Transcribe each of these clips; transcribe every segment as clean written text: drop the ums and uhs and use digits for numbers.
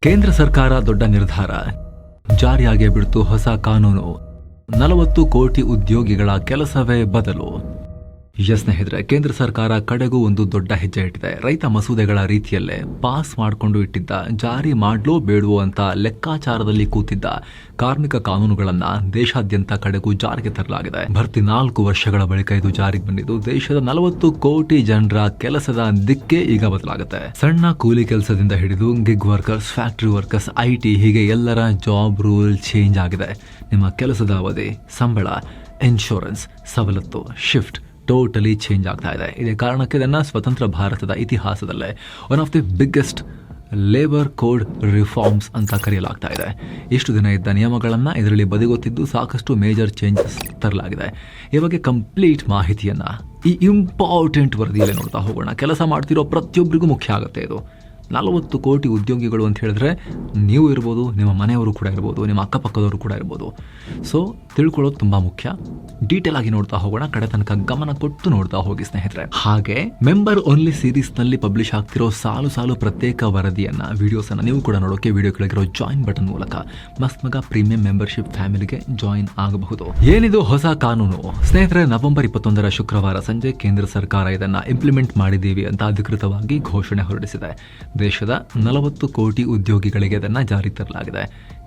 ಕೇಂದ್ರ ಸರ್ಕಾರ ದೊಡ್ಡ ನಿರ್ಧಾರ ಜಾರಿಯಾಗಿ ಬಿಡ್ತು. ಹೊಸ ಕಾನೂನು 40 ಕೋಟಿ ಉದ್ಯೋಗಿಗಳ ಕೆಲಸವೇ ಬದಲು. ಸ್ನೇಹಿತರೆ, ಕೇಂದ್ರ ಸರ್ಕಾರ ಕಡೆಗೂ ಒಂದು ದೊಡ್ಡ ಹೆಜ್ಜೆ ಇಟ್ಟಿದೆ. ರೈತ ಮಸೂದೆಗಳ ರೀತಿಯಲ್ಲೇ ಪಾಸ್ ಮಾಡಿಕೊಂಡು ಇಟ್ಟಿದ್ದ, ಜಾರಿ ಮಾಡ್ಲೋ ಬೇಡವೋ ಅಂತ ಲೆಕ್ಕಾಚಾರದಲ್ಲಿ ಕೂತಿದ್ದ ಕಾರ್ಮಿಕ ಕಾನೂನುಗಳನ್ನ ದೇಶಾದ್ಯಂತ ಕಡೆಗೂ ಜಾರಿಗೆ ತರಲಾಗಿದೆ. ಭರ್ತಿ 4 ವರ್ಷಗಳ ಬಳಿಕ ಇದು ಜಾರಿಗೆ ಬಂದಿದ್ದು ದೇಶದ 40 ಕೋಟಿ ಜನರ ಕೆಲಸದ ದಿಕ್ಕೇ ಈಗ ಬದಲಾಗುತ್ತೆ. ಸಣ್ಣ ಕೂಲಿ ಕೆಲಸದಿಂದ ಹಿಡಿದು gig workers, factory workers, IT ಹೀಗೆ ಎಲ್ಲರ ಜಾಬ್ ರೂಲ್ ಚೇಂಜ್ ಆಗಿದೆ. ನಿಮ್ಮ ಕೆಲಸದ ಅವಧಿ, ಸಂಬಳ, ಇನ್ಶೂರೆನ್ಸ್, ಸವಲತ್ತು, ಶಿಫ್ಟ್ ಟೋಟಲಿ ಚೇಂಜ್ ಆಗ್ತಾ ಇದೆ. ಇದೇ ಕಾರಣಕ್ಕೆ ಇದನ್ನು ಸ್ವತಂತ್ರ ಭಾರತದ ಇತಿಹಾಸದಲ್ಲೇ one of the biggest labour code reforms ಅಂತ ಕರೆಯಲಾಗ್ತಾ ಇದೆ. ಇಷ್ಟು ದಿನ ಇದ್ದ ನಿಯಮಗಳನ್ನು ಇದರಲ್ಲಿ ಬದಿಗೊತ್ತಿದ್ದು ಸಾಕಷ್ಟು ಮೇಜರ್ ಚೇಂಜಸ್ ತರಲಾಗಿದೆ. ಈ ಬಗ್ಗೆ ಕಂಪ್ಲೀಟ್ ಮಾಹಿತಿಯನ್ನು ಈ ಇಂಪಾರ್ಟೆಂಟ್ ವರದಿಯಲ್ಲಿ ನೋಡ್ತಾ ಹೋಗೋಣ. ಕೆಲಸ ಮಾಡ್ತಿರೋ ಪ್ರತಿಯೊಬ್ಬರಿಗೂ ಮುಖ್ಯ ಆಗುತ್ತೆ ಇದು. 40 ಕೋಟಿ ಉದ್ಯೋಗಿಗಳು ಅಂತ ಹೇಳಿದ್ರೆ ನೀವು ಇರ್ಬೋದು, ನಿಮ್ಮ ಮನೆಯವರು ಕೂಡ ಇರ್ಬೋದು, ನಿಮ್ಮ ಅಕ್ಕಪಕ್ಕದವರು ಕೂಡ ಇರ್ಬೋದು. ಸೊ ತಿಳ್ಕೊಳ್ಳೋದು ತುಂಬ ಮುಖ್ಯ. ಡೀಟೇಲ್ ಆಗಿ ನೋಡ್ತಾ ಹೋಗೋಣ, ಕಡೆ ತನಕ ಗಮನ ಕೊಟ್ಟು ನೋಡ್ತಾ ಹೋಗಿ ಸ್ನೇಹಿತರೆ. ಹಾಗೆ ಮೆಂಬರ್ ಓನ್ಲಿ ಸೀರೀಸ್ ನಲ್ಲಿ ಪಬ್ಲಿಷ್ ಆಗ್ತಿರೋ ಸಾಲು ಪ್ರತ್ಯೇಕ ವರದಿಯನ್ನ, ವಿಡಿಯೋಸ್ ಅನ್ನ ನೀವು ಕೂಡ ನೋಡೋಕೆ ವಿಡಿಯೋ ಕೆಳಗಿರೋ ಜಾಯಿನ್ ಬಟನ್ ಮೂಲಕ ಮಸ್ತ್ ಮಗ ಪ್ರೀಮಿಯಂ ಮೆಂಬರ್ಶಿಪ್ ಫ್ಯಾಮಿಲಿಗೆ ಜಾಯಿನ್ ಆಗಬಹುದು. ಏನಿದು ಹೊಸ ಕಾನೂನು ಸ್ನೇಹಿತರೆ? ನವೆಂಬರ್ 21 ಶುಕ್ರವಾರ ಸಂಜೆ ಕೇಂದ್ರ ಸರ್ಕಾರ ಇದನ್ನ ಇಂಪ್ಲಿಮೆಂಟ್ ಮಾಡಿದ್ದೀವಿ ಅಂತ ಅಧಿಕೃತವಾಗಿ ಘೋಷಣೆ ಹೊರಡಿಸಿದೆ. ದೇಶದ 40 ಕೋಟಿ ಉದ್ಯೋಗಿಗಳಿಗೆ ಇದನ್ನ ಜಾರಿ ತರಲಾಗಿದೆ.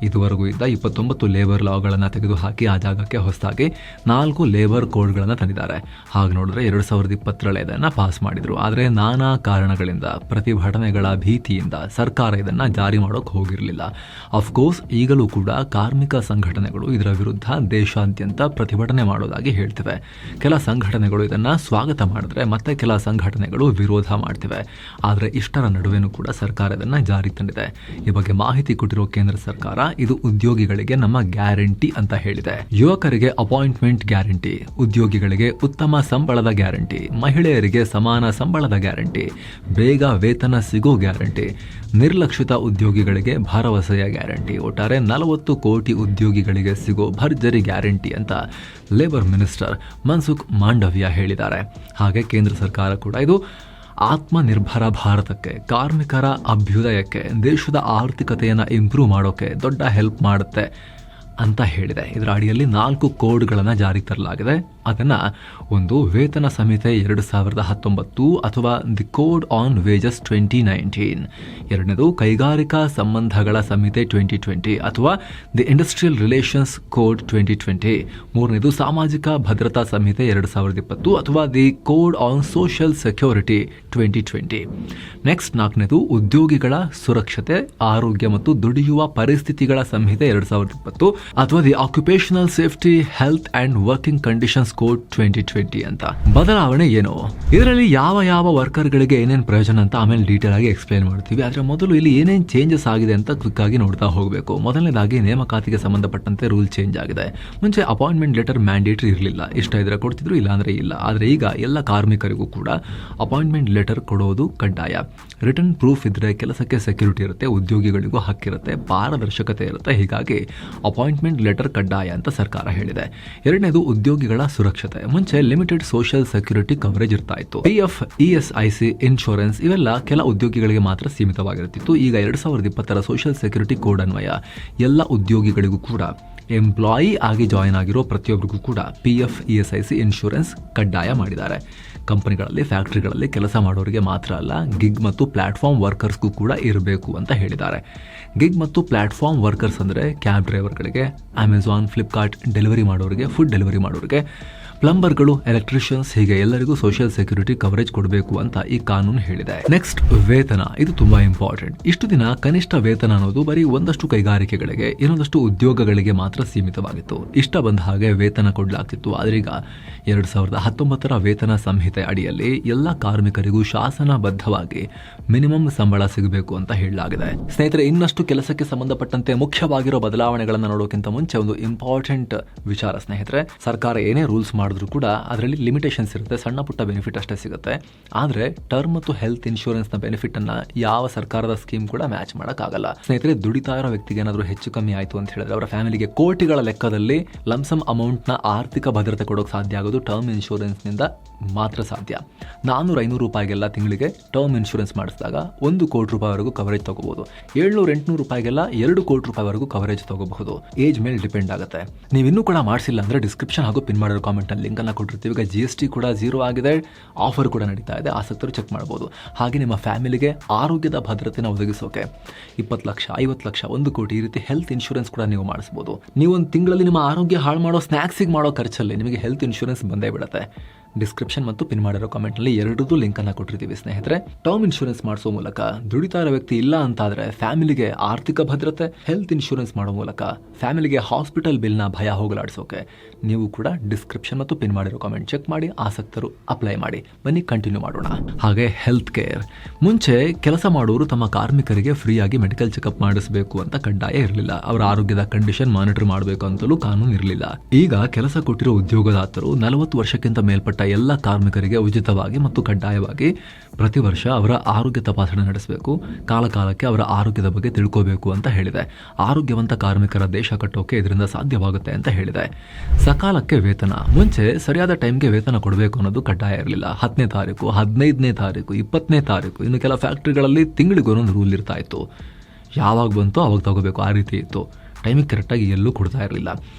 ಇದುವರೆಗೂ ಇದ್ದ 29 ಲೇಬರ್ ಲಾಗಳನ್ನು ತೆಗೆದುಹಾಕಿ ಆ ಜಾಗಕ್ಕೆ ಹೊಸದಾಗಿ 4 ಲೇಬರ್ ಕೋಡ್ಗಳನ್ನು ತಂದಿದ್ದಾರೆ. ಹಾಗೆ ನೋಡಿದ್ರೆ 2020 ಇದನ್ನು ಪಾಸ್ ಮಾಡಿದ್ರು. ಆದರೆ ನಾನಾ ಕಾರಣಗಳಿಂದ, ಪ್ರತಿಭಟನೆಗಳ ಭೀತಿಯಿಂದ ಸರ್ಕಾರ ಇದನ್ನು ಜಾರಿ ಮಾಡೋಕೆ ಹೋಗಿರಲಿಲ್ಲ. ಅಫ್ಕೋರ್ಸ್ ಈಗಲೂ ಕೂಡ ಕಾರ್ಮಿಕ ಸಂಘಟನೆಗಳು ಇದರ ವಿರುದ್ಧ ದೇಶಾದ್ಯಂತ ಪ್ರತಿಭಟನೆ ಮಾಡೋದಾಗಿ ಹೇಳ್ತಿವೆ. ಕೆಲ ಸಂಘಟನೆಗಳು ಇದನ್ನು ಸ್ವಾಗತ ಮಾಡಿದ್ರೆ ಮತ್ತೆ ಕೆಲ ಸಂಘಟನೆಗಳು ವಿರೋಧ ಮಾಡ್ತಿವೆ. ಆದರೆ ಇಷ್ಟರ ನಡುವೆನೂ ಕೂಡ ಸರ್ಕಾರ ಇದನ್ನು ಜಾರಿ ತಂದಿದೆ. ಈ ಬಗ್ಗೆ ಮಾಹಿತಿ ಕೊಟ್ಟಿರೋ ಕೇಂದ್ರ ಸರ್ಕಾರ ಇದು ಉದ್ಯೋಗಿಗಳಿಗೆ ನಮ್ಮ ಗ್ಯಾರಂಟಿ ಅಂತ ಹೇಳಿದೆ. ಯುವಕರಿಗೆ ಅಪಾಯಿಂಟ್ಮೆಂಟ್ ಗ್ಯಾರಂಟಿ, ಉದ್ಯೋಗಿಗಳಿಗೆ ಉತ್ತಮ ಸಂಬಳದ ಗ್ಯಾರಂಟಿ, ಮಹಿಳೆಯರಿಗೆ ಸಮಾನ ಸಂಬಳದ ಗ್ಯಾರಂಟಿ, ಬೇಗ ವೇತನ ಸಿಗೋ ಗ್ಯಾರಂಟಿ, ನಿರ್ಲಕ್ಷಿತ ಉದ್ಯೋಗಿಗಳಿಗೆ ಭರವಸೆಯ ಗ್ಯಾರಂಟಿ, ಒಟ್ಟಾರೆ 40 ಕೋಟಿ ಉದ್ಯೋಗಿಗಳಿಗೆ ಸಿಗೋ ಭರ್ಜರಿ ಗ್ಯಾರಂಟಿ ಅಂತ ಲೇಬರ್ ಮಿನಿಸ್ಟರ್ ಮನ್ಸುಖ್ ಮಾಂಡವಿಯಾ ಹೇಳಿದ್ದಾರೆ. ಹಾಗೆ ಕೇಂದ್ರ ಸರ್ಕಾರ ಕೂಡ ಇದು ಆತ್ಮನಿರ್ಭರ ಭಾರತಕ್ಕೆ, ಕಾರ್ಮಿಕರ ಅಭ್ಯುದಯಕ್ಕೆ, ದೇಶದ ಆರ್ಥಿಕತೆಯನ್ನು ಇಂಪ್ರೂವ್ ಮಾಡೋಕ್ಕೆ ದೊಡ್ಡ ಹೆಲ್ಪ್ ಮಾಡುತ್ತೆ ಅಂತ ಹೇಳಿದೆ. ಇದರ ಅಡಿಯಲ್ಲಿ 4 ಕೋಡ್ಗಳನ್ನು ಜಾರಿಗೆ ತರಲಾಗಿದೆ. ಅದನ್ನು ಒಂದು ವೇತನ ಸಂಹಿತೆ 2019 ಅಥವಾ ದಿ ಕೋಡ್ ಆನ್ ವೇಜಸ್ 2019, ಎರಡನೇದು ಕೈಗಾರಿಕಾ ಸಂಬಂಧಗಳ ಸಂಹಿತೆ 2020 ಅಥವಾ ದಿ ಇಂಡಸ್ಟ್ರಿಯಲ್ ರಿಲೇಷನ್ಸ್ ಕೋಡ್ 2020, ಮೂರನೇದು ಸಾಮಾಜಿಕ ಭದ್ರತಾ ಸಂಹಿತೆ 2020 ಅಥವಾ the code on social security 2020. Next 4ನೇದು ಉದ್ಯೋಗಿಗಳ ಸುರಕ್ಷತೆ, ಆರೋಗ್ಯ ಮತ್ತು ದುಡಿಯುವ ಪರಿಸ್ಥಿತಿಗಳ ಸಂಹಿತೆ 2020 ಅಥವಾ the occupational safety, health and working conditions code 2020 ಅಂತ. ಬದಲಾವಣೆ ಏನು, ಇದರಲ್ಲಿ ಯಾವ ವರ್ಕರ್ಗಳಿಗೆ ಏನೇನು ಪ್ರಯೋಜನ ಅಂತ ಆಮೇಲೆ ಡೀಟೇಲ್ ಆಗಿ ಎಕ್ಸ್ಪ್ಲೇನ್ ಮಾಡ್ತೀವಿ. ಆದರೆ ಮೊದಲು ಇಲ್ಲಿ ಏನೇನು ಚೇಂಜಸ್ ಆಗಿದೆ ಅಂತ ಕ್ವಿಕ್ ಆಗಿ ನೋಡ್ತಾ ಹೋಗಬೇಕು. ಮೊದಲನೇದಾಗಿ ನೇಮಕಾತಿಗೆ ಸಂಬಂಧಪಟ್ಟಂತೆ ರೂಲ್ ಚೇಂಜ್ ಆಗಿದೆ. ಮುಂಚೆ ಅಪಾಯಿಂಟ್ಮೆಂಟ್ ಲೆಟರ್ ಮ್ಯಾಂಡೇಟರಿ ಇರಲಿಲ್ಲ, ಇಷ್ಟ ಇದ್ರೆ ಕೊಡ್ತಿದ್ರು, ಇಲ್ಲ ಅಂದ್ರೆ ಇಲ್ಲ. ಆದರೆ ಈಗ ಎಲ್ಲ ಕಾರ್ಮಿಕರಿಗೂ ಕೂಡ ಅಪಾಯಿಂಟ್ಮೆಂಟ್ ಲೆಟರ್ ಕೊಡೋದು ಕಡ್ಡಾಯ. ರಿಟರ್ನ್ ಪ್ರೂಫ್ ಇದ್ರೆ ಕೆಲಸಕ್ಕೆ ಸೆಕ್ಯೂರಿಟಿ ಇರುತ್ತೆ, ಉದ್ಯೋಗಿಗಳಿಗೂ ಹಕ್ಕಿರುತ್ತೆ, ಪಾರದರ್ಶಕತೆ ಇರುತ್ತೆ. ಹೀಗಾಗಿ ಅಪಾಯಿಂಟ್ಮೆಂಟ್ ಲೆಟರ್ ಕಡ್ಡಾಯ ಅಂತ ಸರ್ಕಾರ ಹೇಳಿದೆ. ಎರಡನೇದು ಉದ್ಯೋಗಿಗಳ ಸುರಕ್ಷತೆ. ಮುಂಚೆ ಲಿಮಿಟೆಡ್ ಸೋಷಿಯಲ್ ಸೆಕ್ಯೂರಿಟಿ ಕವರೇಜ್ ಇರ್ತಾ ಇತ್ತು. PF, ESIC, ಇನ್ಶೂರೆನ್ಸ್ ಇವೆಲ್ಲ ಕೆಲ ಉದ್ಯೋಗಿಗಳಿಗೆ ಮಾತ್ರ ಸೀಮಿತವಾಗಿರುತ್ತಿತ್ತು. ಈಗ 2020 ಸೋಷಿಯಲ್ ಸೆಕ್ಯೂರಿಟಿ ಕೋಡ್ ಅನ್ವಯ ಎಲ್ಲ ಉದ್ಯೋಗಿಗಳಿಗೂ ಕೂಡ, ಎಂಪ್ಲಾಯಿ ಆಗಿ ಜಾಯಿನ್ ಆಗಿರೋ ಪ್ರತಿಯೊಬ್ಬರಿಗೂ ಕೂಡ PF, ESIC, ಇನ್ಶೂರೆನ್ಸ್ ಕಡ್ಡಾಯ ಮಾಡಿದ್ದಾರೆ. ಕಂಪನಿಗಳಲ್ಲಿ, ಫ್ಯಾಕ್ಟರಿಗಳಲ್ಲಿ ಕೆಲಸ ಮಾಡೋರಿಗೆ ಮಾತ್ರ ಅಲ್ಲ, ಗಿಗ್ ಮತ್ತು ಪ್ಲಾಟ್ಫಾರ್ಮ್ ವರ್ಕರ್ಸ್ಗೂ ಕೂಡ ಇರಬೇಕು ಅಂತ ಹೇಳಿದ್ದಾರೆ. ಗಿಗ್ ಮತ್ತು ಪ್ಲಾಟ್ಫಾರ್ಮ್ ವರ್ಕರ್ಸ್ ಅಂದರೆ ಕ್ಯಾಬ್ ಡ್ರೈವರ್ಗಳಿಗೆ, ಅಮೆಜಾನ್, ಫ್ಲಿಪ್ಕಾರ್ಟ್ ಡೆಲಿವರಿ ಮಾಡೋರಿಗೆ, ಫುಡ್ ಡೆಲಿವರಿ ಮಾಡೋರಿಗೆ, ಪ್ಲಂಬರ್ಗಳು, ಎಲೆಕ್ಟ್ರಿಷಿಯನ್ಸ್, ಹೀಗೆ ಎಲ್ಲರಿಗೂ ಸೋಷಿಯಲ್ ಸೆಕ್ಯೂರಿಟಿ ಕವರೇಜ್ ಕೊಡಬೇಕು ಅಂತ ಈ ಕಾನೂನು ಹೇಳಿದೆ. ನೆಕ್ಸ್ಟ್ ವೇತನ, ಇದು ತುಂಬಾ ಇಂಪಾರ್ಟೆಂಟ್. ಇಷ್ಟು ದಿನ ಕನಿಷ್ಠ ವೇತನ ಅನ್ನೋದು ಬರೀ ಒಂದಷ್ಟು ಕೈಗಾರಿಕೆಗಳಿಗೆ, ಇನ್ನೊಂದಷ್ಟು ಉದ್ಯೋಗಗಳಿಗೆ ಮಾತ್ರ ಸೀಮಿತವಾಗಿತ್ತು. ಇಷ್ಟ ಬಂದ ಹಾಗೆ ವೇತನ ಕೊಡಲಾಗ್ತಿತ್ತು. ಆದ್ರೆ ಈಗ 2019 ವೇತನ ಸಂಹಿತೆ ಅಡಿಯಲ್ಲಿ ಎಲ್ಲ ಕಾರ್ಮಿಕರಿಗೂ ಶಾಸನಬದ್ಧವಾಗಿ ಮಿನಿಮಮ್ ಸಂಬಳ ಸಿಗಬೇಕು ಅಂತ ಹೇಳಲಾಗಿದೆ. ಸ್ನೇಹಿತರೆ, ಇನ್ನಷ್ಟು ಕೆಲಸಕ್ಕೆ ಸಂಬಂಧಪಟ್ಟಂತೆ ಮುಖ್ಯವಾಗಿರೋ ಬದಲಾವಣೆಗಳನ್ನು ನೋಡೋಕ್ಕಿಂತ ಮುಂಚೆ ಒಂದು ಇಂಪಾರ್ಟೆಂಟ್ ವಿಚಾರ ಸ್ನೇಹಿತರೆ. ಸರ್ಕಾರ ಏನೇ ರೂಲ್ಸ್ ಮಾಡಿದ್ರು ಕೂಡ ಅದರಲ್ಲಿ ಲಿಮಿಟೇಷನ್ಸ್ ಇರುತ್ತೆ, ಸಣ್ಣ ಪುಟ್ಟ ಬೆನಿಫಿಟ್ ಅಷ್ಟೇ ಸಿಗುತ್ತೆ. ಆದರೆ ಟರ್ಮ್ ಮತ್ತು ಹೆಲ್ತ್ ಇನ್ಶೂರೆನ್ಸ್ನ ಬೆನಿಫಿಟನ್ನು ಯಾವ ಸರ್ಕಾರದ ಸ್ಕೀಮ್ ಕೂಡ ಮ್ಯಾಚ್ ಮಾಡೋಕ್ಕಾಗಲ್ಲ. ಸ್ನೇಹಿತರೆ, ದುಡಿತಾ ಇರೋ ವ್ಯಕ್ತಿಗೆ ಏನಾದರೂ ಹೆಚ್ಚು ಕಮ್ಮಿ ಆಯಿತು ಅಂತ ಹೇಳಿದ್ರೆ ಅವರ ಫ್ಯಾಮಿಲಿಗೆ ಕೋಟಿಗಳ ಲೆಕ್ಕದಲ್ಲಿ ಲಂಸಮ್ ಅಮೌಂಟ್ನ ಆರ್ಥಿಕ ಭದ್ರತೆ ಕೊಡೋಕೆ ಸಾಧ್ಯ ಆಗೋದು ಟರ್ಮ್ ಇನ್ಶೂರೆನ್ಸ್ನಿಂದ ಮಾತ್ರ ಸಾಧ್ಯ. 400-500 ರೂಪಾಯಿಗೆಲ್ಲ ತಿಂಗಳಿಗೆ ಟರ್ಮ್ ಇನ್ಶೂರೆನ್ಸ್ ಮಾಡಿಸಿದಾಗ 1 ಕೋಟಿ ರೂಪಾಯಿವರೆಗೂ ಕವರೇಜ್ ತಗೋಬಹುದು. 700-800 ರೂಪಾಯಿಗೆಲ್ಲ 2 ಕೋಟಿ ರೂಪಾಯಿವರೆಗೂ ಕವರೇಜ್ ತಗೋಬಹುದು. ಏಜ್ ಮೇಲೆ ಡಿಪೆಂಡ್ ಆಗುತ್ತೆ. ನೀವು ಇನ್ನೂ ಕೂಡ ಮಾಡಿಸಿಲ್ಲ ಅಂದರೆ ಡಿಸ್ಕ್ರಿಪ್ಷನ್ ಹಾಗೂ ಪಿನ್ ಮಾಡಿರೋ ಕಾಮೆಂಟಲ್ಲಿ ಲಿಂಕನ್ನು ಕೊಟ್ಟಿರ್ತೀವಿ. ಈಗ GST ಕೂಡ 0 ಆಗಿದೆ, ಆಫರ್ ಕೂಡ ನಡೀತಾ ಇದೆ, ಆಸಕ್ತರು ಚೆಕ್ ಮಾಡ್ಬೋದು. ಹಾಗೆ ನಿಮ್ಮ ಫ್ಯಾಮಿಲಿಗೆ ಆರೋಗ್ಯದ ಭದ್ರತೆನ ಒದಗಿಸೋಕೆ 20 ಲಕ್ಷ, 50 ಲಕ್ಷ, 1 ಕೋಟಿ ಈ ರೀತಿ ಹೆಲ್ತ್ ಇನ್ಶೂರೆನ್ಸ್ ಕೂಡ ನೀವು ಮಾಡಿಸ್ಬೋದು. ನೀವು ಒಂದು ತಿಂಗಳಲ್ಲಿ ನಿಮ್ಮ ಆರೋಗ್ಯ ಹಾಳು ಮಾಡೋ ಸ್ನ್ಯಾಕ್ಸಿಗೆ ಮಾಡೋ ಖರ್ಚಲ್ಲಿ ನಿಮಗೆ ಹೆಲ್ತ್ ಇನ್ಶೂರೆನ್ಸ್ ಬಂದೇ ಬಿಡುತ್ತೆ. ಡಿಸ್ಕ್ರಿಪ್ಷನ್ ಮತ್ತು ಪಿನ್ ಮಾಡಿರೋ ಕಾಮೆಂಟ್ನಲ್ಲಿ ಎರಡೂ ಲಿಂಕನ್ನು ಕೊಟ್ಟಿರ್ತೀವಿ. ಸ್ನೇಹಿತರೆ, ಟರ್ಮ್ ಇನ್ಶೂರೆನ್ಸ್ ಮಾಡಿಸೋ ಮೂಲಕ ದುಡಿತಾ ಇರೋ ವ್ಯಕ್ತಿ ಇಲ್ಲ ಅಂತಾದರೆ ಫ್ಯಾಮಿಲಿಗೆ ಆರ್ಥಿಕ ಭದ್ರತೆ, ಹೆಲ್ತ್ ಇನ್ಶೂರೆನ್ಸ್ ಮಾಡೋ ಮೂಲಕ ಫ್ಯಾಮಿಲಿಗೆ ಹಾಸ್ಪಿಟಲ್ ಬಿಲ್ನ ಭಯ ಹೋಗಲಾಡಿಸೋಕೆ ನೀವು ಕೂಡ ಡಿಸ್ಕ್ರಿಪ್ಷನ್ ಮತ್ತು ಪಿನ್ ಮಾಡಿರೋ ಕಾಮೆಂಟ್ ಚೆಕ್ ಮಾಡಿ ಆಸಕ್ತರು ಅಪ್ಲೈ ಮಾಡಿ. ಬನ್ನಿ ಕಂಟಿನ್ಯೂ ಮಾಡೋಣ. ಹಾಗೆ ಹೆಲ್ತ್ ಕೇರ್. ಮುಂಚೆ ಕೆಲಸ ಮಾಡೋರು ತಮ್ಮ ಕಾರ್ಮಿಕರಿಗೆ ಫ್ರೀಯಾಗಿ ಮೆಡಿಕಲ್ ಚೆಕಪ್ ಮಾಡಿಸಬೇಕು ಅಂತ ಕಡ್ಡಾಯ ಇರಲಿಲ್ಲ. ಅವರ ಆರೋಗ್ಯದ ಕಂಡೀಷನ್ ಮಾನಿಟರ್ ಮಾಡಬೇಕು ಅಂತಲೂ ಕಾನೂನು ಇರಲಿಲ್ಲ. ಈಗ ಕೆಲಸ ಕೊಟ್ಟಿರೋ ಉದ್ಯೋಗದಾತರು 40 ವರ್ಷಕ್ಕಿಂತ ಮೇಲ್ಪಟ್ಟ ಎಲ್ಲ ಕಾರ್ಮಿಕರಿಗೆ ಉಚಿತವಾಗಿ ಮತ್ತು ಕಡ್ಡಾಯವಾಗಿ ಪ್ರತಿ ವರ್ಷ ಅವರ ಆರೋಗ್ಯ ತಪಾಸಣೆ ನಡೆಸಬೇಕು. ಕಾಲಕಾಲಕ್ಕೆ ಅವರ ಆರೋಗ್ಯದ ಬಗ್ಗೆ ತಿಳ್ಕೋಬೇಕು ಅಂತ ಹೇಳಿದೆ. ಆರೋಗ್ಯವಂತ ಕಾರ್ಮಿಕರ ದೇಶ ಕಟ್ಟೋಕೆ ಇದರಿಂದ ಸಾಧ್ಯವಾಗುತ್ತೆ ಅಂತ ಹೇಳಿದೆ. ಸಕಾಲಕ್ಕೆ ವೇತನ. ಮುಂಚೆ ಸರಿಯಾದ ಟೈಮ್ಗೆ ವೇತನ ಕೊಡಬೇಕು ಅನ್ನೋದು ಕಡ್ಡಾಯ ಇರಲಿಲ್ಲ. 10ನೇ ತಾರೀಕು, 15ನೇ ತಾರೀಕು, 20ನೇ ತಾರೀಕು, ಇನ್ನು ಕೆಲ ಫ್ಯಾಕ್ಟ್ರಿಗಳಲ್ಲಿ ತಿಂಗಳಿಗೊಂದೊಂದು ರೂಲ್ ಇರ್ತಾ ಇತ್ತು. ಯಾವಾಗ ಬಂತೋ ಅವಾಗ ತಗೋಬೇಕು, ಆ ರೀತಿ ಇತ್ತು. ಟೈಮಿಗೆ ಕರೆಕ್ಟಾಗಿ ಎಲ್ಲೂ ಕೊಡ್ತಾ ಇರಲಿಲ್ಲ.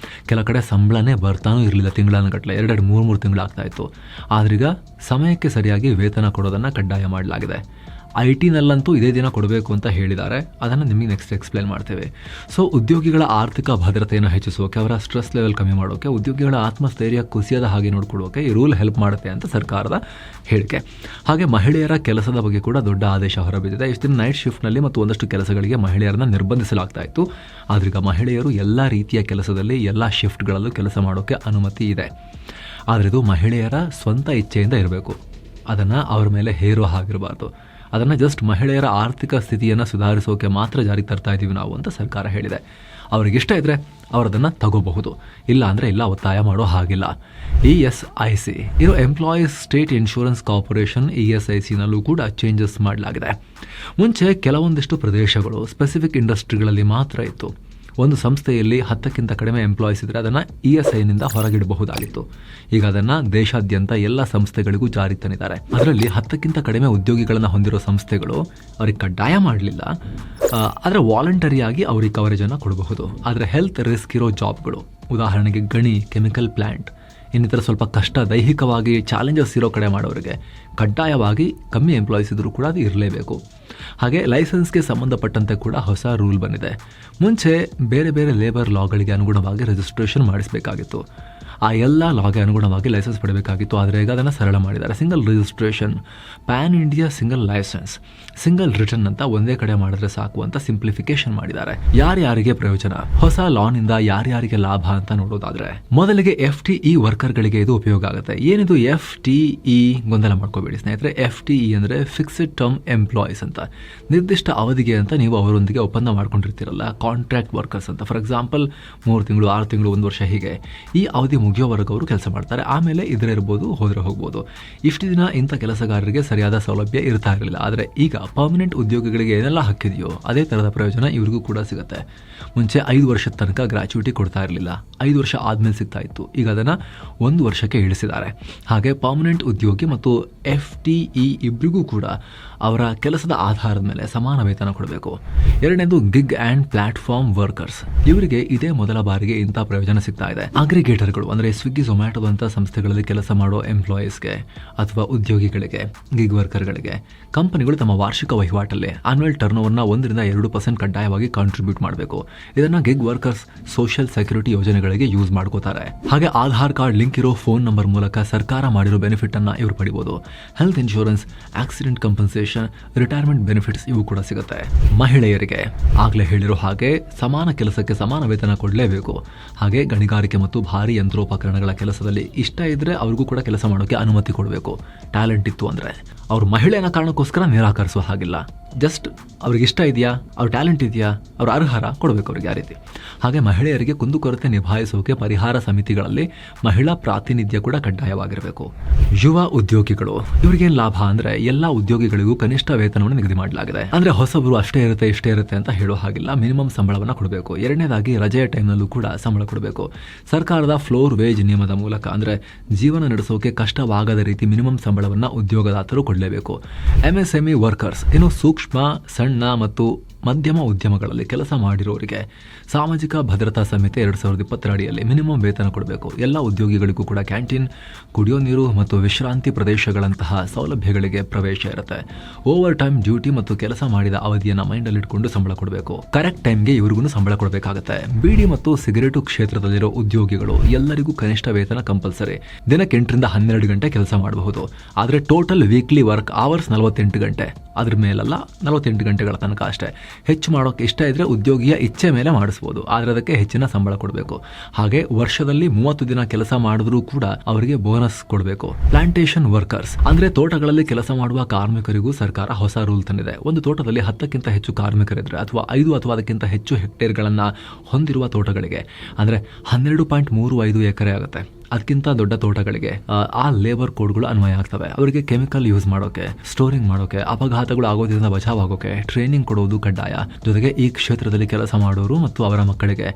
ಕೆಲ ಕಡೆ ಸಂಬಳನೇ ಬರ್ತಾನೂ ಇರಲಿಲ್ಲ, ತಿಂಗಳಾನುಗಟ್ಟಲೆ 2-3 ತಿಂಗಳಾಗ್ತಾಯಿತ್ತು. ಆದ್ರೀಗ ಸಮಯಕ್ಕೆ ಸರಿಯಾಗಿ ವೇತನ ಕೊಡೋದನ್ನು ಕಡ್ಡಾಯ ಮಾಡಲಾಗಿದೆ. IT-ನಲ್ಲಂತೂ ಇದೇ ದಿನ ಕೊಡಬೇಕು ಅಂತ ಹೇಳಿದ್ದಾರೆ. ಅದನ್ನು ನಿಮಗೆ ನೆಕ್ಸ್ಟ್ ಎಕ್ಸ್ಪ್ಲೇನ್ ಮಾಡ್ತೇವೆ. ಸೊ ಉದ್ಯೋಗಿಗಳ ಆರ್ಥಿಕ ಭದ್ರತೆಯನ್ನು ಹೆಚ್ಚಿಸೋಕೆ, ಅವರ ಸ್ಟ್ರೆಸ್ ಲೆವೆಲ್ ಕಮ್ಮಿ ಮಾಡೋಕೆ, ಉದ್ಯೋಗಿಗಳ ಆತ್ಮಸ್ಥೈರ್ಯ ಕುಸಿಯದ ಹಾಗೆ ನೋಡ್ಕೊಳ್ಳೋಕೆ ಈ ರೂಲ್ ಹೆಲ್ಪ್ ಮಾಡುತ್ತೆ ಅಂತ ಸರ್ಕಾರದ ಹೇಳಿಕೆ. ಹಾಗೆ ಮಹಿಳೆಯರ ಕೆಲಸದ ಬಗ್ಗೆ ಕೂಡ ದೊಡ್ಡ ಆದೇಶ ಹೊರಬಿದ್ದಿದೆ. ಇಷ್ಟು ದಿನ ನೈಟ್ ಶಿಫ್ಟ್ನಲ್ಲಿ ಮತ್ತು ಒಂದಷ್ಟು ಕೆಲಸಗಳಿಗೆ ಮಹಿಳೆಯರನ್ನ ನಿರ್ಬಂಧಿಸಲಾಗ್ತಾ ಇತ್ತು. ಆದ್ರೀಗ ಮಹಿಳೆಯರು ಎಲ್ಲ ರೀತಿಯ ಕೆಲಸದಲ್ಲಿ ಎಲ್ಲ ಶಿಫ್ಟ್ಗಳಲ್ಲೂ ಕೆಲಸ ಮಾಡೋಕ್ಕೆ ಅನುಮತಿ ಇದೆ. ಆದರೆ ಇದು ಮಹಿಳೆಯರ ಸ್ವಂತ ಇಚ್ಛೆಯಿಂದ ಇರಬೇಕು. ಅದನ್ನು ಅವ್ರ ಮೇಲೆ ಹೇರುವ ಹಾಗಿರಬಾರ್ದು. ಅದನ್ನು ಜಸ್ಟ್ ಮಹಿಳೆಯರ ಆರ್ಥಿಕ ಸ್ಥಿತಿಯನ್ನು ಸುಧಾರಿಸೋಕೆ ಮಾತ್ರ ಜಾರಿಗೆ ತರ್ತಾ ಇದ್ದೀವಿ ನಾವು ಅಂತ ಸರ್ಕಾರ ಹೇಳಿದೆ. ಅವ್ರಿಗಿಷ್ಟ ಇದ್ದರೆ ಅವರದನ್ನು ತಗೋಬಹುದು, ಇಲ್ಲ ಅಂದರೆ ಇಲ್ಲ, ಒತ್ತಾಯ ಮಾಡೋ ಹಾಗಿಲ್ಲ. ESIC ಇದು ಎಂಪ್ಲಾಯೀಸ್ ಸ್ಟೇಟ್ ಇನ್ಶೂರೆನ್ಸ್ ಕಾರ್ಪೊರೇಷನ್. ESICನಲ್ಲೂ ಕೂಡ ಚೇಂಜಸ್ ಮಾಡಲಾಗಿದೆ. ಮುಂಚೆ ಕೆಲವೊಂದಿಷ್ಟು ಪ್ರದೇಶಗಳು ಸ್ಪೆಸಿಫಿಕ್ ಇಂಡಸ್ಟ್ರಿಗಳಲ್ಲಿ ಮಾತ್ರ ಇತ್ತು. ಒಂದು ಸಂಸ್ಥೆಯಲ್ಲಿ 10ಕ್ಕಿಂತ ಕಡಿಮೆ ಎಂಪ್ಲಾಯೀಸ್ ಇದ್ದರೆ ಅದನ್ನು ESIನಿಂದ ಹೊರಗಿಡಬಹುದಾಗಿತ್ತು. ಈಗ ಅದನ್ನು ದೇಶಾದ್ಯಂತ ಎಲ್ಲ ಸಂಸ್ಥೆಗಳಿಗೂ ಜಾರಿ ತಂದಿದ್ದಾರೆ. ಅದರಲ್ಲಿ 10ಕ್ಕಿಂತ ಕಡಿಮೆ ಉದ್ಯೋಗಿಗಳನ್ನು ಹೊಂದಿರೋ ಸಂಸ್ಥೆಗಳು ಅವ್ರಿಗೆ ಕಡ್ಡಾಯ ಮಾಡಲಿಲ್ಲ, ಆದರೆ ವಾಲಂಟರಿಯಾಗಿ ಅವ್ರಿಗೆ ಕವರೇಜನ್ನು ಕೊಡಬಹುದು. ಆದರೆ ಹೆಲ್ತ್ ರಿಸ್ಕ್ ಇರೋ ಜಾಬ್ಗಳು, ಉದಾಹರಣೆಗೆ ಗಣಿ, ಕೆಮಿಕಲ್ ಪ್ಲ್ಯಾಂಟ್, ಇನ್ನಿತರ ಸ್ವಲ್ಪ ಕಷ್ಟ, ದೈಹಿಕವಾಗಿ ಚಾಲೆಂಜಸ್ ಇರೋ ಕಡೆ ಮಾಡೋರಿಗೆ ಕಡ್ಡಾಯವಾಗಿ ಕಮ್ಮಿ ಎಂಪ್ಲಾಯೀಸ್ ಇದ್ದರೂ ಕೂಡ ಅದು ಇರಲೇಬೇಕು. ಹಾಗೆ ಲೈಸೆನ್ಸ್ಗೆ ಸಂಬಂಧಪಟ್ಟಂತೆ ಕೂಡ ಹೊಸ ರೂಲ್ ಬಂದಿದೆ. ಮುಂಚೆ ಬೇರೆ ಬೇರೆ ಲೇಬರ್ ಲಾಗಳಿಗೆ ಅನುಗುಣವಾಗಿ ರಿಜಿಸ್ಟ್ರೇಷನ್ ಮಾಡಿಸಬೇಕಾಗಿತ್ತು. ಆ ಎಲ್ಲ ಲಾಗೆ ಅನುಗುಣವಾಗಿ ಲೈಸೆನ್ಸ್ ಪಡೆಯಬೇಕಾಗಿತ್ತು. ಆದರೆ ಈಗ ಅದನ್ನು ಸರಳ ಮಾಡಿದ್ದಾರೆ. Single registration, pan India single licence, single return ಅಂತ ಒಂದೇ ಕಡೆ ಮಾಡಿದ್ರೆ ಸಾಕು ಅಂತ ಸಿಂಪ್ಲಿಫಿಕೇಶನ್ ಮಾಡಿದ್ದಾರೆ. ಯಾರ್ಯಾರಿಗೆ ಪ್ರಯೋಜನ, ಹೊಸ ಲಾನಿಂದ ಯಾರ್ಯಾರಿಗೆ ಲಾಭ ಅಂತ ನೋಡೋದಾದ್ರೆ, ಮೊದಲಿಗೆ FTE ವರ್ಕರ್ಗಳಿಗೆ ಇದು ಉಪಯೋಗ ಆಗುತ್ತೆ. ಏನಿದು FTE ಗೊಂದಲ ಮಾಡ್ಕೋಬೇಡಿ ಸ್ನೇಹಿತರೆ. FTE ಅಂದರೆ ಫಿಕ್ಸ್ಡ್ ಟರ್ಮ್ ಎಂಪ್ಲಾಯೀಸ್ ಅಂತ. ನಿರ್ದಿಷ್ಟ ಅವಧಿಗೆ ಅಂತ ನೀವು ಅವರೊಂದಿಗೆ ಒಪ್ಪಂದ ಮಾಡ್ಕೊಂಡಿರ್ತೀರಲ್ಲ, ಕಾಂಟ್ರಾಕ್ಟ್ ವರ್ಕರ್ಸ್ ಅಂತ. ಫಾರ್ ಎಕ್ಸಾಂಪಲ್ 3 ತಿಂಗಳು, 6 ತಿಂಗಳು, 1 ವರ್ಷ, ಹೀಗೆ ಈ ಅವಧಿ ಮುಗಿಯೋವರೆಗೂ ಅವರು ಕೆಲಸ ಮಾಡ್ತಾರೆ. ಆಮೇಲೆ ಇದ್ರಿರ್ಬೋದು, ಹೋದರೆ ಹೋಗ್ಬೋದು. ಇಷ್ಟು ದಿನ ಇಂಥ ಕೆಲಸಗಾರರಿಗೆ ಸರಿಯಾದ ಸೌಲಭ್ಯ ಇರ್ತಾ ಇರಲಿಲ್ಲ. ಆದರೆ ಈಗ ಪರ್ಮನೆಂಟ್ ಉದ್ಯೋಗಿಗಳಿಗೆ ಏನೆಲ್ಲ ಹಕ್ಕಿದೆಯೋ ಅದೇ ಥರದ ಪ್ರಯೋಜನ ಇವರಿಗೂ ಕೂಡ ಸಿಗುತ್ತೆ. ಮುಂಚೆ 5 ವರ್ಷದ ತನಕ ಗ್ರಾಚ್ಯುಟಿ ಕೊಡ್ತಾ ಇರಲಿಲ್ಲ, 5 ವರ್ಷ ಆದಮೇಲೆ ಸಿಗ್ತಾ ಇತ್ತು. ಈಗ ಅದನ್ನು 1 ವರ್ಷಕ್ಕೆ ಇಳಿಸಿದ್ದಾರೆ. ಹಾಗೆ ಪರ್ಮನೆಂಟ್ ಉದ್ಯೋಗಿ ಮತ್ತು FTE ಇಬ್ಬರಿಗೂ ಕೂಡ ಅವರ ಕೆಲಸದ ಆಧಾರದ ಮೇಲೆ ಸಮಾನ ವೇತನ ಕೊಡಬೇಕು. ಎರಡನೇದು ಗಿಗ್ ಆ್ಯಂಡ್ ಪ್ಲಾಟ್ಫಾರ್ಮ್ ವರ್ಕರ್ಸ್. ಇವರಿಗೆ ಇದೇ ಮೊದಲ ಬಾರಿಗೆ ಇಂಥ ಪ್ರಯೋಜನ ಸಿಗ್ತಾ ಇದೆ. ಅಗ್ರಿಗೇಟರ್ಗಳು ಅಂದರೆ ಸ್ವಿಗ್ಗಿ, ಝೊಮ್ಯಾಟೋದಂಥ ಸಂಸ್ಥೆಗಳಲ್ಲಿ ಕೆಲಸ ಮಾಡೋ ಎಂಪ್ಲಾಯೀಸ್ಗೆ ಅಥವಾ ಉದ್ಯೋಗಿಗಳಿಗೆ, ಗಿಗ್ ವರ್ಕರ್ಗಳಿಗೆ ಕಂಪನಿಗಳು ತಮ್ಮ ವಾರ್ಷಿಕ ವಹಿವಾಟಲ್ಲಿ ಆನ್ಯುವಲ್ ಟರ್ನ್ಓವರ್ನ 1-2% ಕಡ್ಡಾಯವಾಗಿ ಕಾಂಟ್ರಿಬ್ಯೂಟ್ ಮಾಡಬೇಕು. ಇದನ್ನು ಗಿಗ್ ವರ್ಕರ್ಸ್ ಸೋಷಿಯಲ್ ಸೆಕ್ಯೂರಿಟಿ ಯೋಜನೆಗಳಿಗೆ ಯೂಸ್ ಮಾಡ್ಕೋತಾರೆ. ಹಾಗೆ ಆಧಾರ್ ಕಾರ್ಡ್ ಲಿಂಕ್ ಇರೋ ಫೋನ್ ನಂಬರ್ ಮೂಲಕ ಸರ್ಕಾರ ಮಾಡಿರೋ ಬೆನಿಫಿಟ್ ಅನ್ನ ಇವರು ಪಡಿಬಹುದು. Health insurance, accident compensation, retirement benefits ಇವು ಕೂಡ ಸಿಗುತ್ತೆ. ಮಹಿಳೆಯರಿಗೆ ಆಗ್ಲೇ ಹೇಳಿರೋ ಹಾಗೆ ಸಮಾನ ಕೆಲಸಕ್ಕೆ ಸಮಾನ ವೇತನ ಕೊಡಲೇಬೇಕು. ಹಾಗೆ ಗಣಿಗಾರಿಕೆ ಮತ್ತು ಭಾರಿ ಯಂತ್ರೋಪಕರಣಗಳ ಕೆಲಸದಲ್ಲಿ ಇಷ್ಟ ಇದ್ರೆ ಅವ್ರಿಗೂ ಕೂಡ ಕೆಲಸ ಮಾಡೋಕೆ ಅನುಮತಿ ಕೊಡಬೇಕು. ಟ್ಯಾಲೆಂಟ್ ಇತ್ತು ಅಂದ್ರೆ. ಅವರು ಮಹಿಳೆಯನ ಕಾರಣಕ್ಕೋಸ್ಕರ ನಿರಾಕರಿಸುವ ಹಾಗಿಲ್ಲ. ಜಸ್ಟ್ ಅವ್ರಿಗೆ ಇಷ್ಟ ಇದೆಯಾ, ಅವ್ರ ಟ್ಯಾಲೆಂಟ್ ಇದೆಯಾ, ಅವ್ರ ಅರ್ಹರ ಕೊಡಬೇಕು ಅವ್ರಿಗೆ ಆ ರೀತಿ. ಹಾಗೆ ಮಹಿಳೆಯರಿಗೆ ಕುಂದುಕೊರತೆ ನಿಭಾಯಿಸೋಕೆ ಪರಿಹಾರ ಸಮಿತಿಗಳಲ್ಲಿ ಮಹಿಳಾ ಪ್ರಾತಿನಿಧ್ಯ ಕೂಡ ಕಡ್ಡಾಯವಾಗಿರಬೇಕು. ಯುವ ಉದ್ಯೋಗಿಗಳು, ಇವ್ರಿಗೇನು ಲಾಭ ಅಂದರೆ ಎಲ್ಲ ಉದ್ಯೋಗಿಗಳಿಗೂ ಕನಿಷ್ಠ ವೇತನವನ್ನು ನಿಗದಿ ಮಾಡಲಾಗಿದೆ. ಅಂದರೆ ಹೊಸಬರು ಅಷ್ಟೇ ಇರುತ್ತೆ ಅಂತ ಹೇಳೋ ಹಾಗಿಲ್ಲ, ಮಿನಿಮಮ್ ಸಂಬಳವನ್ನು ಕೊಡಬೇಕು. ಎರಡನೇದಾಗಿ ರಜೆಯ ಟೈಮ್ನಲ್ಲೂ ಕೂಡ ಸಂಬಳ ಕೊಡಬೇಕು. ಸರ್ಕಾರದ ಫ್ಲೋರ್ ವೇಜ್ ನಿಯಮದ ಮೂಲಕ ಅಂದರೆ ಜೀವನ ನಡೆಸೋಕೆ ಕಷ್ಟವಾಗದ ರೀತಿ ಮಿನಿಮಮ್ ಸಂಬಳವನ್ನು ಉದ್ಯೋಗದಾತರು ಕೊಡಲೇಬೇಕು. MSME ವರ್ಕರ್ಸ್, ಇನ್ನು ಸೂಕ್ಷ್ಮ, ಸಣ್ಣ ಮತ್ತು ಮಧ್ಯಮ ಉದ್ಯಮಗಳಲ್ಲಿ ಕೆಲಸ ಮಾಡಿರೋರಿಗೆ ಸಾಮಾಜಿಕ ಭದ್ರತಾ ಸಂಹಿತೆ 2022 ಅಡಿಯಲ್ಲಿ ಮಿನಿಮಮ್ ವೇತನ ಕೊಡಬೇಕು. ಎಲ್ಲ ಉದ್ಯೋಗಿಗಳಿಗೂ ಕೂಡ ಕ್ಯಾಂಟೀನ್, ಕುಡಿಯೋ ನೀರು ಮತ್ತು ವಿಶ್ರಾಂತಿ ಪ್ರದೇಶಗಳಂತಹ ಸೌಲಭ್ಯಗಳಿಗೆ ಪ್ರವೇಶ ಇರುತ್ತೆ. ಓವರ್ ಟೈಮ್ ಡ್ಯೂಟಿ ಮತ್ತು ಕೆಲಸ ಮಾಡಿದ ಅವಧಿಯನ್ನು ಮೈಂಡಲ್ಲಿಟ್ಕೊಂಡು ಸಂಬಳ ಕೊಡಬೇಕು. ಕರೆಕ್ಟ್ ಟೈಮ್ಗೆ ಇವ್ರಿಗೂ ಸಂಬಳ ಕೊಡಬೇಕಾಗುತ್ತೆ. ಬೀಡಿ ಮತ್ತು ಸಿಗರೇಟು ಕ್ಷೇತ್ರದಲ್ಲಿರೋ ಉದ್ಯೋಗಿಗಳು ಎಲ್ಲರಿಗೂ ಕನಿಷ್ಠ ವೇತನ ಕಂಪಲ್ಸರಿ. ದಿನಕ್ಕೆ 8 ರಿಂದ 12 ಗಂಟೆ ಕೆಲಸ ಮಾಡಬಹುದು. ಆದರೆ ಟೋಟಲ್ ವೀಕ್ಲಿ ವರ್ಕ್ ಅವರ್ಸ್ 48 ಗಂಟೆ, ಅದ್ರ ಮೇಲಲ್ಲ, 48 ಗಂಟೆಗಳ ತನಕ ಅಷ್ಟೇ. ಹೆಚ್ಚು ಮಾಡೋಕೆ ಇಷ್ಟ ಇದ್ರೆ ಉದ್ಯೋಗಿಯ ಇಚ್ಛೆ ಮೇಲೆ ಮಾಡಿಸ್ಬೋದು, ಆದರೆ ಅದಕ್ಕೆ ಹೆಚ್ಚಿನ ಸಂಬಳ ಕೊಡಬೇಕು. ಹಾಗೆ ವರ್ಷದಲ್ಲಿ 30 ದಿನ ಕೆಲಸ ಮಾಡಿದ್ರೂ ಕೂಡ ಅವರಿಗೆ ಬೋನಸ್ ಕೊಡಬೇಕು. ಪ್ಲಾಂಟೇಶನ್ ವರ್ಕರ್ಸ್ ಅಂದ್ರೆ ತೋಟಗಳಲ್ಲಿ ಕೆಲಸ ಮಾಡುವ ಕಾರ್ಮಿಕರಿಗೂ ಸರ್ಕಾರ ಹೊಸ ರೂಲ್ ತಂದಿದೆ. ಒಂದು ತೋಟದಲ್ಲಿ 10ಕ್ಕಿಂತ ಹೆಚ್ಚು ಕಾರ್ಮಿಕರಿದ್ರೆ ಅಥವಾ 5 ಅಥವಾ ಅದಕ್ಕಿಂತ ಹೆಚ್ಚು ಹೆಕ್ಟೇರ್ಗಳನ್ನ ಹೊಂದಿರುವ ತೋಟಗಳಿಗೆ ಅಂದ್ರೆ 12.35 ಎಕರೆ ಆಗುತ್ತೆ. ಅದಕ್ಕಿಂತ ದೊಡ್ಡ ತೋಟಗಳಿಗೆ ಆ ಲೇಬರ್ ಕೋಡ್ಗಳು ಅನ್ವಯ ಆಗ್ತವೆ. ಅವರಿಗೆ ಕೆಮಿಕಲ್ ಯೂಸ್ ಮಾಡೋಕೆ, ಸ್ಟೋರಿಂಗ್ ಮಾಡೋಕೆ, ಅಪಘಾತಗಳು ಆಗೋದ್ರಿಂದ ಬಚಾವಾಗೋಕೆ ಟ್ರೈನಿಂಗ್ ಕೊಡೋದು ಕಡ್ಡಾಯ. ಜೊತೆಗೆ ಈ ಕ್ಷೇತ್ರದಲ್ಲಿ ಕೆಲಸ ಮಾಡೋರು ಮತ್ತು ಅವರ ಮಕ್ಕಳಿಗೆ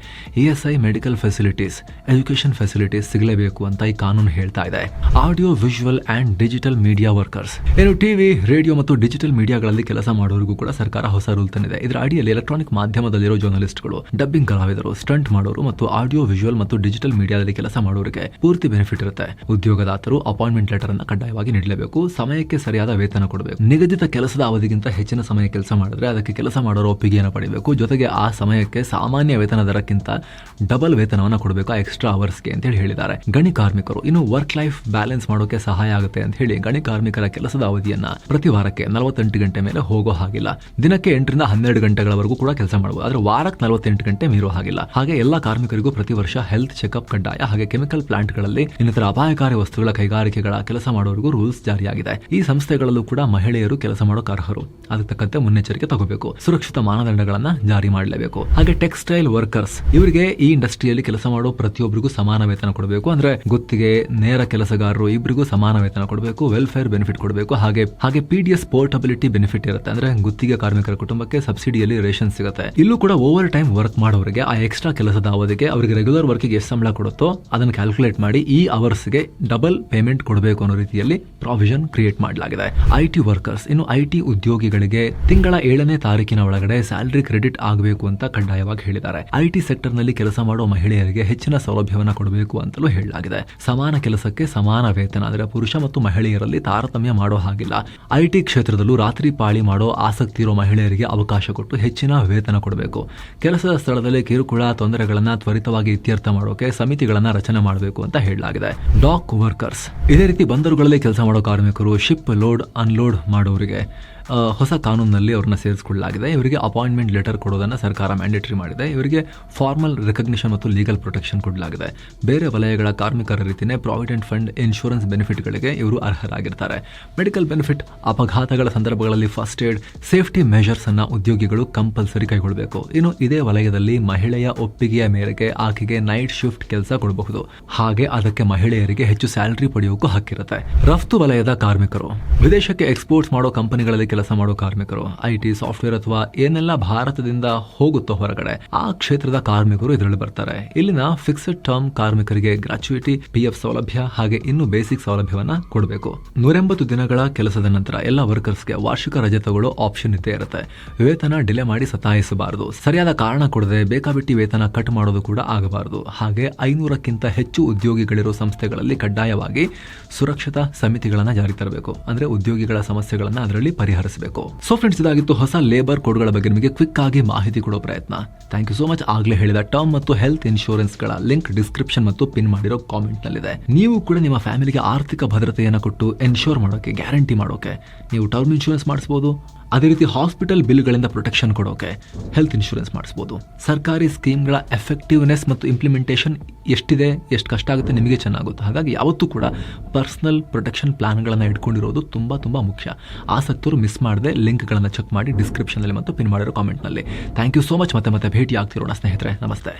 ESI medical facilities, education facilities ಸಿಗಲೇಬೇಕು ಅಂತ ಈ ಕಾನೂನು ಹೇಳ್ತಾ ಇದೆ. Audio visual and digital media workers, ಏನು ಟಿವಿ, ರೇಡಿಯೋ ಮತ್ತು ಡಿಜಿಟಲ್ ಮೀಡಿಯಾಗಳಲ್ಲಿ ಕೆಲಸ ಮಾಡೋರಿಗೂ ಕೂಡ ಸರ್ಕಾರ ಹೊಸ ರೂಲ್ ತಂದಿದೆ. ಇದರ ಅಡಿಯಲ್ಲಿ ಎಲೆಕ್ಟ್ರಾನಿಕ್ ಮಾಧ್ಯಮದಲ್ಲಿರೋ ಜರ್ನಲಿಸ್ಟ್ಗಳು, ಡಬ್ಬಿಂಗ್ ಕಲಾವಿದರು, ಸ್ಟಂಟ್ ಮಾಡೋರು ಮತ್ತು ಆಡಿಯೋ ವಿಜುವಲ್ ಮತ್ತು ಡಿಜಿಟಲ್ ಮೀಡಿಯಾದಲ್ಲಿ ಕೆಲಸ ಮಾಡೋರಿಗೆ ಪೂರ್ತಿ ಬೆನಿಫಿಟ್ ಇರುತ್ತೆ. ಉದ್ಯೋಗದಾತರು ಅಪಾಯಿಂಟ್ಮೆಂಟ್ ಲೆಟರ್ ಅನ್ನು ಕಡ್ಡಾಯವಾಗಿ ನೀಡಲೇಬೇಕು. ಸಮಯಕ್ಕೆ ಸರಿಯಾದ ವೇತನ ಕೊಡಬೇಕು. ನಿಗದಿತ ಕೆಲಸದ ಅವಧಿಗಿಂತ ಹೆಚ್ಚಿನ ಸಮಯ ಕೆಲಸ ಮಾಡಿದ್ರೆ ಅದಕ್ಕೆ ಕೆಲಸ ಮಾಡೋರು ಒಪ್ಪಿಗೆಯನ್ನು ಪಡೆಯಬೇಕು. ಜೊತೆಗೆ ಆ ಸಮಯಕ್ಕೆ ಸಾಮಾನ್ಯ ವೇತನ ದರಕ್ಕಿಂತ ಡಬಲ್ ವೇತನವನ್ನು ಕೊಡಬೇಕು ಆ ಎಕ್ಸ್ಟ್ರಾ ಅವರ್ಸ್ಗೆ ಅಂತ ಹೇಳಿದ್ದಾರೆ. ಗಣಿ ಕಾರ್ಮಿಕರು, ಇನ್ನು ವರ್ಕ್ ಲೈಫ್ ಬ್ಯಾಲೆನ್ಸ್ ಮಾಡೋಕೆ ಸಹಾಯ ಆಗುತ್ತೆ ಅಂತ ಹೇಳಿ ಗಣಿ ಕಾರ್ಮಿಕರ ಕೆಲಸದ ಅವಧಿಯನ್ನ ಪ್ರತಿ ವಾರಕ್ಕೆ 48 ಗಂಟೆ ಮೇಲೆ ಹೋಗೋ ಹಾಗಿಲ್ಲ. ದಿನಕ್ಕೆ 8 ರಿಂದ 12 ಗಂಟೆಗಳವರೆಗೂ ಕೂಡ ಕೆಲಸ ಮಾಡಬಹುದು. ಆದ್ರೆ ವಾರಕ್ಕೆ 48 ಗಂಟೆ ಮೀರೋ ಹಾಗಿಲ್ಲ. ಹಾಗೆ ಎಲ್ಲಾ ಕಾರ್ಮಿಕರಿಗೂ ಪ್ರತಿ ವರ್ಷ ಹೆಲ್ತ್ ಚೆಕ್ಅಪ್ ಕಡ್ಡಾಯ. ಹಾಗೆ ಕೆಮಿಕಲ್ ಪ್ಲಾಂಟ್ ಇನ್ನಿತರ ಅಪಾಯಕಾರಿ ವಸ್ತುಗಳ ಕೈಗಾರಿಕೆಗಳ ಕೆಲಸ ಮಾಡೋರಿಗೂ ರೂಲ್ಸ್ ಜಾರಿಯಾಗಿದೆ. ಈ ಸಂಸ್ಥೆಗಳಲ್ಲೂ ಕೂಡ ಮಹಿಳೆಯರು ಕೆಲಸ ಮಾಡೋಕೆ ಅರ್ಹರು. ಅದಕ್ಕೆ ತಕ್ಕಂತೆ ಮುನ್ನೆಚ್ಚರಿಕೆ ತಗೋಬೇಕು. ಸುರಕ್ಷಿತ ಮಾನದಂಡಗಳನ್ನ ಜಾರಿ ಮಾಡಲೇಬೇಕು. ಹಾಗೆ ಟೆಕ್ಸ್ಟೈಲ್ ವರ್ಕರ್ಸ್, ಇವರಿಗೆ ಈ ಇಂಡಸ್ಟ್ರಿಯಲ್ಲಿ ಕೆಲಸ ಮಾಡೋ ಪ್ರತಿಯೊಬ್ಬರಿಗೂ ಸಮಾನ ವೇತನ ಕೊಡಬೇಕು. ಅಂದ್ರೆ ಗುತ್ತಿಗೆ, ನೇರ ಕೆಲಸಗಾರರು ಇಬ್ಬರಿಗೂ ಸಮಾನ ವೇತನ ಕೊಡಬೇಕು. ವೆಲ್ಫೇರ್ ಬೆನಿಫಿಟ್ ಕೊಡಬೇಕು. ಹಾಗೆ PDS ಪೋರ್ಟಬಿಲಿಟಿ ಬೆನಿಫಿಟ್ ಇರುತ್ತೆ. ಅಂದ್ರೆ ಗುತ್ತಿಗೆ ಕಾರ್ಮಿಕರ ಕುಟುಂಬಕ್ಕೆ ಸಬ್ಸಿಡಿಯಲ್ಲಿ ರೇಷನ್ ಸಿಗುತ್ತೆ. ಇಲ್ಲೂ ಕೂಡ ಓವರ್ ಟೈಮ್ ವರ್ಕ್ ಮಾಡೋರಿಗೆ ಆ ಎಕ್ಸ್ಟ್ರಾ ಕೆಲಸದ ಅವಧಿಗೆ ಅವರಿಗೆ ರೆಗ್ಯುಲರ್ ವರ್ಕಿಗೆ ಎಷ್ಟು ಸಂಬಳ ಕೊಡುತ್ತೋ ಅದನ್ನು ಕ್ಯಾಲ್ಕುಲೇಟ್ ಮಾಡಿ ಈ ಅವರ್ಸ್ಗೆ ಡಬಲ್ ಪೇಮೆಂಟ್ ಕೊಡಬೇಕು ಅನ್ನೋ ರೀತಿಯಲ್ಲಿ ಪ್ರಾವಿಷನ್ ಕ್ರಿಯೇಟ್ ಮಾಡಲಾಗಿದೆ. IT ವರ್ಕರ್ಸ್, ಇನ್ನು IT ಉದ್ಯೋಗಿಗಳಿಗೆ ತಿಂಗಳ 7ನೇ ತಾರೀಕಿನ ಒಳಗಡೆ ಸ್ಯಾಲರಿ ಕ್ರೆಡಿಟ್ ಆಗಬೇಕು ಅಂತ ಕಡ್ಡಾಯವಾಗಿ ಹೇಳಿದ್ದಾರೆ. IT ಸೆಕ್ಟರ್ ನಲ್ಲಿ ಕೆಲಸ ಮಾಡೋ ಮಹಿಳೆಯರಿಗೆ ಹೆಚ್ಚಿನ ಸೌಲಭ್ಯವನ್ನ ಕೊಡಬೇಕು ಅಂತಲೂ ಹೇಳಲಾಗಿದೆ. ಸಮಾನ ಕೆಲಸಕ್ಕೆ ಸಮಾನ ವೇತನ, ಅಂದ್ರೆ ಪುರುಷ ಮತ್ತು ಮಹಿಳೆಯರಲ್ಲಿ ತಾರತಮ್ಯ ಮಾಡೋ ಹಾಗಿಲ್ಲ. IT ಕ್ಷೇತ್ರದಲ್ಲೂ ರಾತ್ರಿ ಪಾಳಿ ಮಾಡೋ ಆಸಕ್ತಿ ಇರೋ ಮಹಿಳೆಯರಿಗೆ ಅವಕಾಶ ಕೊಟ್ಟು ಹೆಚ್ಚಿನ ವೇತನ ಕೊಡಬೇಕು. ಕೆಲಸದ ಸ್ಥಳದಲ್ಲಿ ಕಿರುಕುಳ ತೊಂದರೆಗಳನ್ನ ತ್ವರಿತವಾಗಿ ಇತ್ಯರ್ಥ ಮಾಡೋಕೆ ಸಮಿತಿಗಳನ್ನ ರಚನೆ ಮಾಡಬೇಕು ಅಂತ ಹೇಳಲಾಗಿದೆ. ಡಾಕ್ ವರ್ಕರ್ಸ್, ಇದೇ ರೀತಿ ಬಂದರುಗಳಲ್ಲಿ ಕೆಲಸ ಮಾಡೋ ಕಾರ್ಮಿಕರು, ಶಿಪ್ ಲೋಡ್ ಅನ್ಲೋಡ್ ಮಾಡೋರಿಗೆ ಹೊಸ ಕಾನೂನಿನಲ್ಲಿ ಅವ್ರನ್ನ ಸೇರಿಸಿಕೊಳ್ಳಲಾಗಿದೆ. ಇವರಿಗೆ ಅಪಾಯಿಂಟ್ಮೆಂಟ್ ಲೆಟರ್ ಕೊಡೋದನ್ನು ಸರ್ಕಾರ ಮ್ಯಾಂಡೇಟರಿ ಮಾಡಿದೆ. ಇವರಿಗೆ ಫಾರ್ಮಲ್ ರೆಕಗ್ನಿಷನ್ ಮತ್ತು ಲೀಗಲ್ ಪ್ರೊಟೆಕ್ಷನ್ ಕೊಡಲಾಗಿದೆ. ಬೇರೆ ವಲಯಗಳ ಕಾರ್ಮಿಕರ ರೀತಿಯೇ ಪ್ರಾವಿಡೆಂಟ್ ಫಂಡ್, ಇನ್ಶೂರೆನ್ಸ್ ಬೆನಿಫಿಟ್ಗಳಿಗೆ ಇವರು ಅರ್ಹರಾಗಿರ್ತಾರೆ. ಮೆಡಿಕಲ್ ಬೆನಿಫಿಟ್, ಅಪಘಾತಗಳ ಸಂದರ್ಭಗಳಲ್ಲಿ ಫಸ್ಟ್ ಏಡ್, ಸೇಫ್ಟಿ ಮೆಷರ್ಸ್ ಅನ್ನ ಉದ್ಯೋಗಿಗಳು ಕಂಪಲ್ಸರಿ ಕೈಗೊಳ್ಳಬೇಕು. ಇನ್ನು ಇದೇ ವಲಯದಲ್ಲಿ ಮಹಿಳೆಯ ಒಪ್ಪಿಗೆಯ ಮೇರೆಗೆ ಆಕೆಗೆ ನೈಟ್ ಶಿಫ್ಟ್ ಕೆಲಸ ಕೊಡಬಹುದು. ಹಾಗೆ ಅದಕ್ಕೆ ಮಹಿಳೆಯರಿಗೆ ಹೆಚ್ಚು ಸ್ಯಾಲರಿ ಪಡೆಯೋಕ್ಕೂ ಹಕ್ಕಿರುತ್ತೆ. ರಫ್ತು ವಲಯದ ಕಾರ್ಮಿಕರು, ವಿದೇಶಕ್ಕೆ ಎಕ್ಸ್ಪೋರ್ಟ್ಸ್ ಮಾಡೋ ಕಂಪನಿಗಳಲ್ಲಿ ಕೆಲಸ ಮಾಡೋ ಕಾರ್ಮಿಕರು, IT, ಸಾಫ್ಟ್ವೇರ್ ಅಥವಾ ಏನೆಲ್ಲ ಭಾರತದಿಂದ ಹೋಗುತ್ತೋ ಹೊರಗಡೆ ಆ ಕ್ಷೇತ್ರದ ಕಾರ್ಮಿಕರು ಇದರಲ್ಲಿ ಬರ್ತಾರೆ. ಇಲ್ಲಿನ ಫಿಕ್ಸ್ಡ್ ಟರ್ಮ್ ಕಾರ್ಮಿಕರಿಗೆ ಗ್ರಾಚ್ಯುಯಿಟಿ, PF ಸೌಲಭ್ಯ ಹಾಗೆ ಇನ್ನು ಬೇಸಿಕ್ ಸೌಲಭ್ಯವನ್ನ ಕೊಡಬೇಕು. 180 ದಿನಗಳ ಕೆಲಸದ ನಂತರ ಎಲ್ಲ ವರ್ಕರ್ಸ್ಗೆ ವಾರ್ಷಿಕ ರಜೆ ತಗೊಳ್ಳೋ ಆಪ್ಷನ್ ಇದ್ದೇ ಇರುತ್ತೆ. ವೇತನ ಡಿಲೇ ಮಾಡಿ ಸತಾಯಿಸಬಾರದು. ಸರಿಯಾದ ಕಾರಣ ಕೊಡದೆ ಬೇಕಾಬಿಟ್ಟಿ ವೇತನ ಕಟ್ ಮಾಡೋದು ಕೂಡ ಆಗಬಾರದು. ಹಾಗೆ 500ಕ್ಕಿಂತ ಹೆಚ್ಚು ಉದ್ಯೋಗಿಗಳಿರೋ ಸಂಸ್ಥೆಗಳಲ್ಲಿ ಕಡ್ಡಾಯವಾಗಿ ಸುರಕ್ಷತಾ ಸಮಿತಿಗಳನ್ನ ಜಾರಿ ತರಬೇಕು. ಅಂದ್ರೆ ಉದ್ಯೋಗಿಗಳ ಸಮಸ್ಯೆಗಳನ್ನ ಅದರಲ್ಲಿ ಪರಿಹರಿಸಬೇಕು. ಸೊ ಫ್ರೆಂಡ್ಸ್, ಇದಾಗಿತ್ತು ಹೊಸ ಲೇಬರ್ ಕೋಡ್ಗಳ ಬಗ್ಗೆ ನಿಮಗೆ ಕ್ವಿಕ್ ಆಗಿ ಮಾಹಿತಿ ಕೊಡೋ ಪ್ರಯತ್ನ. Thank you so much. ಆಗ್ಲೇ ಹೇಳಿದ ಟರ್ಮ್ ಮತ್ತು ಹೆಲ್ತ್ ಇನ್ಶೂರೆನ್ಸ್ ಗಳ ಲಿಂಕ್ ಡಿಸ್ಕ್ರಿಪ್ಷನ್ ಮತ್ತು ಪಿನ್ ಮಾಡಿರೋ ಕಾಮೆಂಟ್ ನಲ್ಲಿದೆ. ನೀವು ಕೂಡ ನಿಮ್ಮ ಫ್ಯಾಮಿಲಿಗೆ ಆರ್ಥಿಕ ಭದ್ರತೆಯನ್ನು ಕೊಟ್ಟು ಎನ್ಶೋರ್ ಮಾಡೋಕೆ, ಗ್ಯಾರಂಟಿ ಮಾಡೋಕೆ ನೀವು ಟರ್ಮ್ ಇನ್ಶೂರೆನ್ಸ್ ಮಾಡಿಸಬಹುದು. ಅದೇ ರೀತಿ ಹಾಸ್ಪಿಟಲ್ ಬಿಲ್ಗಳಿಂದ ಪ್ರೊಟೆಕ್ಷನ್ ಕೊಡೋಕೆ ಹೆಲ್ತ್ ಇನ್ಶೂರೆನ್ಸ್ ಮಾಡಿಸ್ಬೋದು. ಸರ್ಕಾರಿ ಸ್ಕೀಮ್ಗಳ ಎಫೆಕ್ಟಿವ್ನೆಸ್ ಮತ್ತು ಇಂಪ್ಲಿಮೆಂಟೇಷನ್ ಎಷ್ಟಿದೆ, ಎಷ್ಟು ಕಷ್ಟ ಆಗುತ್ತೆ ನಿಮಗೆ ಚೆನ್ನಾಗುತ್ತೆ. ಹಾಗಾಗಿ ಯಾವತ್ತೂ ಕೂಡ ಪರ್ಸನಲ್ ಪ್ರೊಟೆಕ್ಷನ್ ಪ್ಲಾನ್ಗಳನ್ನು ಇಟ್ಕೊಂಡಿರೋದು ತುಂಬ ಮುಖ್ಯ. ಆಸಕ್ತರು ಮಿಸ್ ಮಾಡದೆ ಲಿಂಕ್ಗಳನ್ನು ಚೆಕ್ ಮಾಡಿ ಡಿಸ್ಕ್ರಿಪ್ಷನಲ್ಲಿ ಮತ್ತು ಪಿನ್ ಮಾಡಿರೋ ಕಾಮೆಂಟ್ನಲ್ಲಿ. Thank you so much. ಮತ್ತೆ ಭೇಟಿ ಆಗ್ತಿರೋಣ ಸ್ನೇಹಿತರೆ. ನಮಸ್ತೆ.